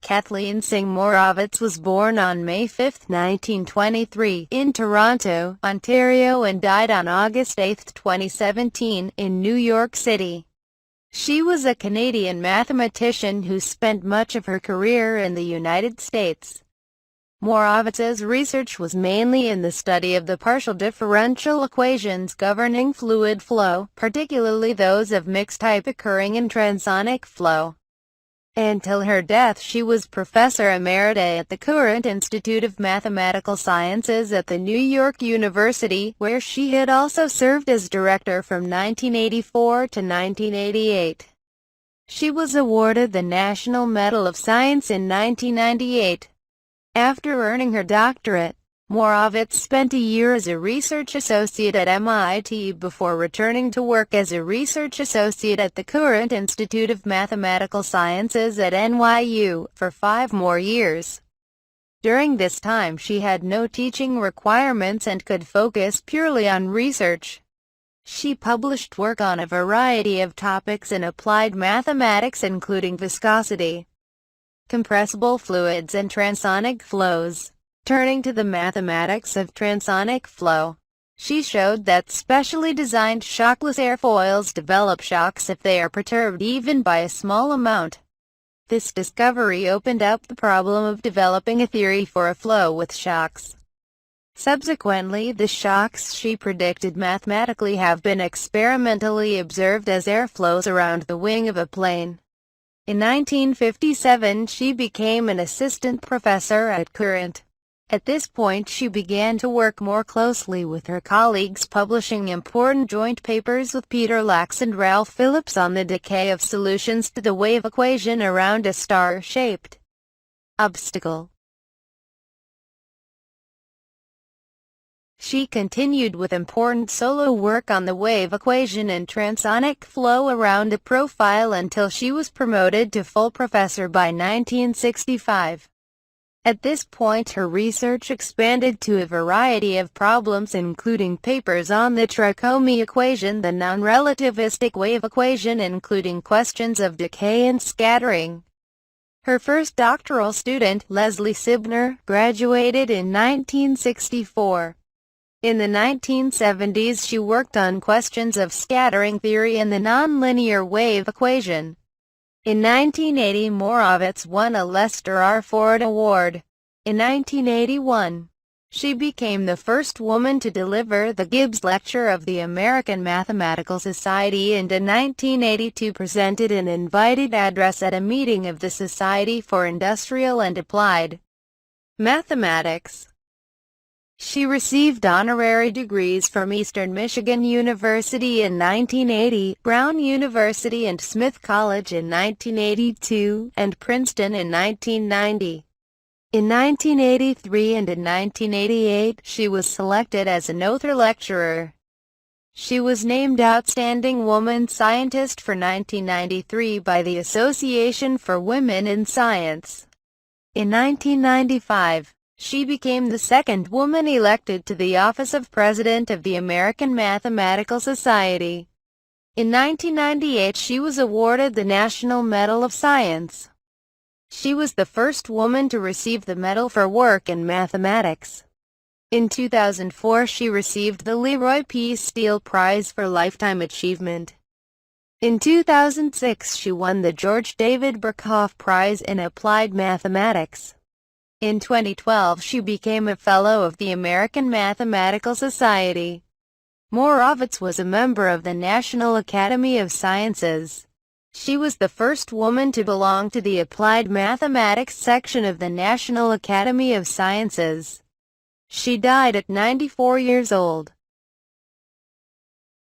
Cathleen Synge Morawetz was born on May 5, 1923, in Toronto, Ontario and died on August 8, 2017, in New York City. She was a Canadian mathematician who spent much of her career in the United States. Morawetz's research was mainly in the study of the partial differential equations governing fluid flow, particularly those of mixed type occurring in transonic flow. Until her death she was Professor Emerita at the Courant Institute of Mathematical Sciences at the New York University, where she had also served as director from 1984 to 1988. She was awarded the National Medal of Science in 1998. After earning her doctorate, Morawetz spent a year as a research associate at MIT before returning to work as a research associate at the Courant Institute of Mathematical Sciences at NYU, for 5 more years. During this time she had no teaching requirements and could focus purely on research. She published work on a variety of topics in applied mathematics including viscosity, compressible fluids and transonic flows. Turning to the mathematics of transonic flow, she showed that specially designed shockless airfoils develop shocks if they are perturbed even by a small amount. This discovery opened up the problem of developing a theory for a flow with shocks. Subsequently, the shocks she predicted mathematically have been experimentally observed as airflows around the wing of a plane. In 1957 she became an assistant professor at Courant. At this point she began to work more closely with her colleagues, publishing important joint papers with Peter Lax and Ralph Phillips on the decay of solutions to the wave equation around a star-shaped obstacle. She continued with important solo work on the wave equation and transonic flow around a profile until she was promoted to full professor by 1965. At this point her research expanded to a variety of problems including papers on the trichotomy equation, the non-relativistic wave equation, including questions of decay and scattering. Her first doctoral student, Leslie Sibner, graduated in 1964. In the 1970s she worked on questions of scattering theory and the nonlinear wave equation. In 1980 Morawetz won a Lester R. Ford Award. In 1981, she became the first woman to deliver the Gibbs Lecture of the American Mathematical Society and in 1982 presented an invited address at a meeting of the Society for Industrial and Applied Mathematics. She received honorary degrees from Eastern Michigan University in 1980, Brown University and Smith College in 1982, and Princeton in 1990. In 1983 and in 1988, she was selected as an Others Lecturer. She was named Outstanding Woman Scientist for 1993 by the Association for Women in Science. In 1995, she became the second woman elected to the office of President of the American Mathematical Society. In 1998 she was awarded the National Medal of Science. She was the first woman to receive the medal for work in mathematics. In 2004 she received the Leroy P. Steele Prize for Lifetime Achievement. In 2006 she won the George David Birkhoff Prize in Applied Mathematics. In 2012 she became a Fellow of the American Mathematical Society. Morawetz was a member of the National Academy of Sciences. She was the first woman to belong to the Applied Mathematics section of the National Academy of Sciences. She died at 94 years old.